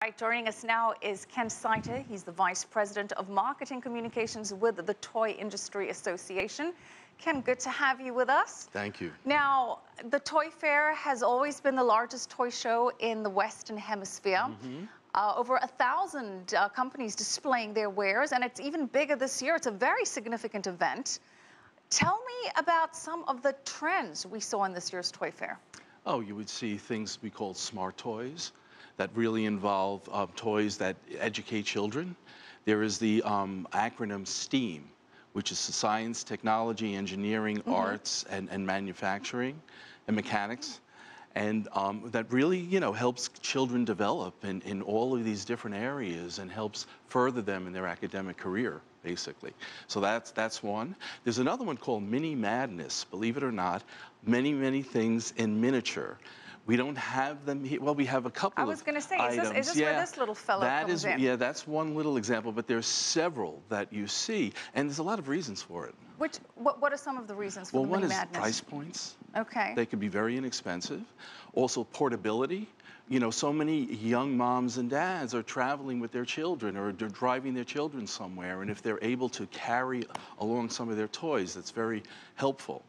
Right, joining us now is Ken Seiter. He's the Vice President of Marketing Communications with the Toy Industry Association. Ken, good to have you with us. Thank you. Now, the Toy Fair has always been the largest toy show in the Western Hemisphere. Over 1,000 companies displaying their wares, and it's even bigger this year. It's a very significant event. Tell me about some of the trends we saw in this year's Toy Fair. Oh, you would see things we call smart toys that really involve toys that educate children. There is the acronym STEAM, which is science, technology, engineering, arts, and manufacturing, and mechanics. And that really, helps children develop in all of these different areas and helps further them in their academic career, basically. So that's one. There's another one called Mini Madness, believe it or not, many things in miniature. We don't have them here. Well, we have a couple of items. I was going to say, is this where this little fellow comes in? Yeah, that's one little example, but there's several that you see, and there's a lot of reasons for it. What are some of the reasons for the Mini Madness? Well, one is price points. Okay. They can be very inexpensive. Also, portability. So many young moms and dads are traveling with their children or they're driving their children somewhere, and if they're able to carry along some of their toys, that's very helpful.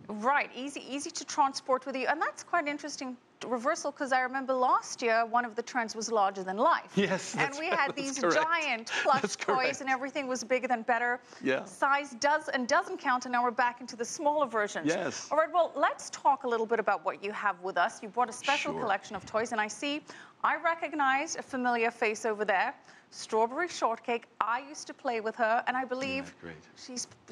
Right, easy to transport with you. And that's quite an interesting reversal, because I remember last year, one of the trends was larger than life. Yes, and we had these giant plush toys and everything was bigger than better. Yeah. Size does and doesn't count, and now we're back into the smaller versions. Yes. All right, well, let's talk a little bit about what you have with us. You brought a special collection of toys, and I recognize a familiar face over there. Strawberry Shortcake. I used to play with her, and I believe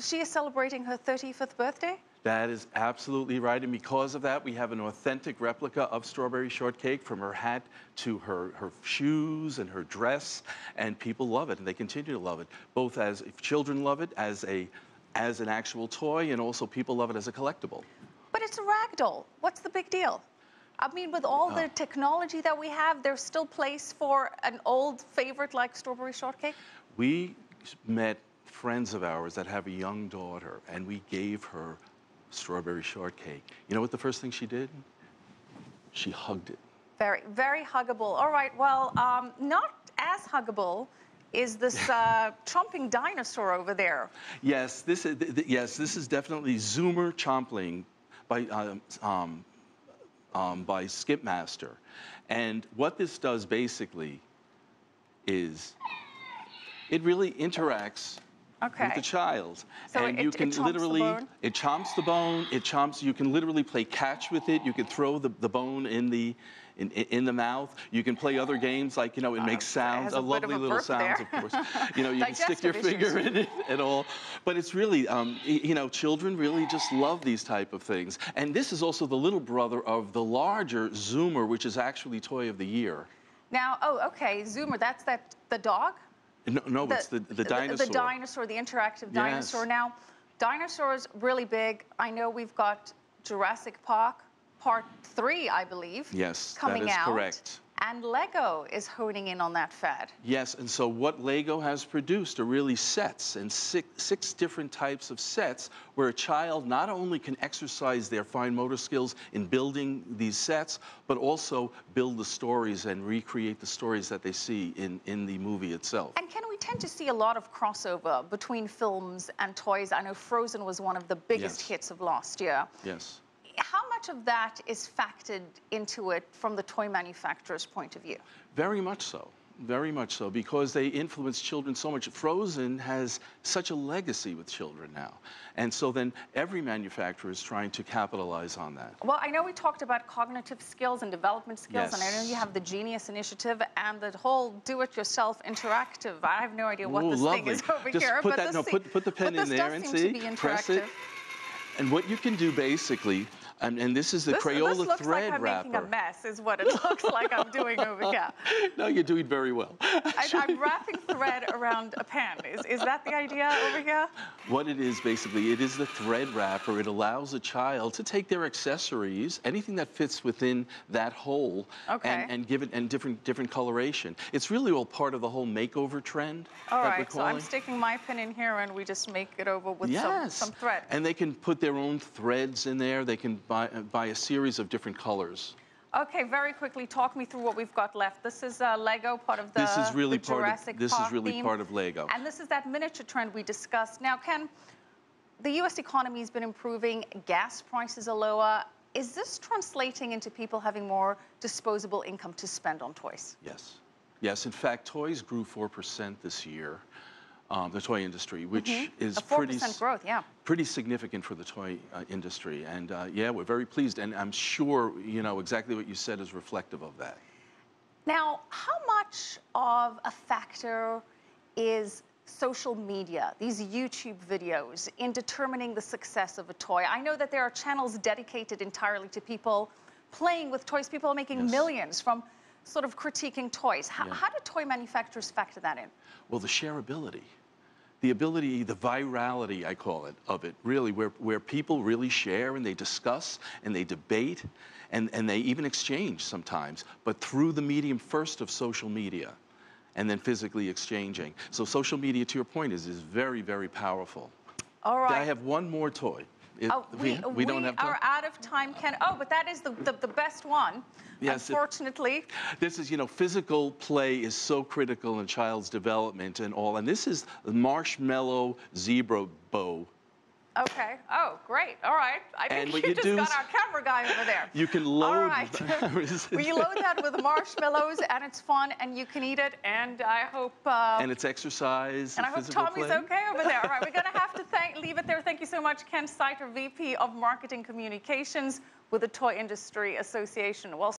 she is celebrating her 35th birthday. That is absolutely right, and because of that, we have an authentic replica of Strawberry Shortcake, from her hat to her shoes and her dress, and people love it, and they continue to love it. Both as children love it as an actual toy, and also people love it as a collectible. But it's a ragdoll. What's the big deal? I mean, with all the technology that we have, there's still place for an old favorite like Strawberry Shortcake? We met friends of ours that have a young daughter, and we gave her Strawberry Shortcake. You know what the first thing she did? She hugged it. Very, very huggable. All right, well, not as huggable is this chomping dinosaur over there. Yes, this is definitely Zoomer Chompling by Skipmaster. And what this does basically is it really interacts with the child. So and you can literally, it chomps the bone, you can literally play catch with it, you can throw the bone in the mouth, you can play other games like, it makes sounds, lovely little sounds, of course. You can stick your finger in it and all. But it's really, children really just love these type of things. And this is also the little brother of the larger Zoomer, which is actually Toy of the Year. Now, Zoomer, that's the dog? No, it's the dinosaur. The dinosaur, the interactive dinosaur. Yes. Now, dinosaurs really big. I know we've got Jurassic Park Part 3, I believe. Yes, coming out. That is correct. And Lego is honing in on that fad. Yes, and so what Lego has produced are really sets, and six different types of sets where a child not only can exercise their fine motor skills in building these sets, but also build the stories and recreate the stories that they see in the movie itself. And we tend to see a lot of crossover between films and toys. I know Frozen was one of the biggest hits of last year. Yes. How much of that is factored into it from the toy manufacturer's point of view? Very much so. Very much so, because they influence children so much. Frozen has such a legacy with children now. And so then every manufacturer is trying to capitalize on that. Well, I know we talked about cognitive skills and development skills, and I know you have the Genius Initiative and the whole do-it-yourself interactive. I have no idea what this thing is over here. Put the pen in there and see, press it. And what you can do basically, and this is the Crayola thread like I'm wrapper. Making a mess is what it looks like I'm doing over here. No, you're doing very well. I'm wrapping thread around a pen. Is that the idea over here? What it is basically, it is the thread wrapper. It allows a child to take their accessories, anything that fits within that hole, and give it different coloration. It's really all part of the whole makeover trend. All right, so I'm sticking my pin in here and we just make it over with some thread. And they can put their own threads in there. They can buy a series of different colors. Okay, very quickly, talk me through what we've got left. This is Lego, part of the This is really the Jurassic Park theme. part of Lego. And this is that miniature trend we discussed. Now, Ken, the U.S. economy has been improving. Gas prices are lower. Is this translating into people having more disposable income to spend on toys? Yes. Yes, in fact, toys grew 4% this year, the toy industry, which is a 4% growth, yeah. Pretty significant for the toy industry. And yeah, we're very pleased. And I'm sure, you know, exactly what you said is reflective of that. Now, how much of a factor is social media, these YouTube videos, in determining the success of a toy? I know that there are channels dedicated entirely to people playing with toys. People are making millions from sort of critiquing toys. How do toy manufacturers factor that in? Well, the shareability, the ability, the virality, I call it, of it, really, where people really share and they discuss and they debate and they even exchange sometimes, but through the medium first of social media and then physically exchanging. So social media, to your point, is very, very powerful. All right. I have one more toy. We don't have time? are out of time, Ken. Oh, but that is the best one. Yes, unfortunately. This is, you know, physical play is so critical in a child's development and all. And this is the marshmallow zebra bow. Okay. Oh, great. All right. I think you just got our camera guy over there. You can load. All right. Well, you load that with marshmallows, and it's fun, and you can eat it. And I hope. And it's exercise. And I hope Tommy's okay over there. All right. We're going to have to leave it there. Thank you so much, Ken Seiter, VP of Marketing Communications with the Toy Industry Association. Well.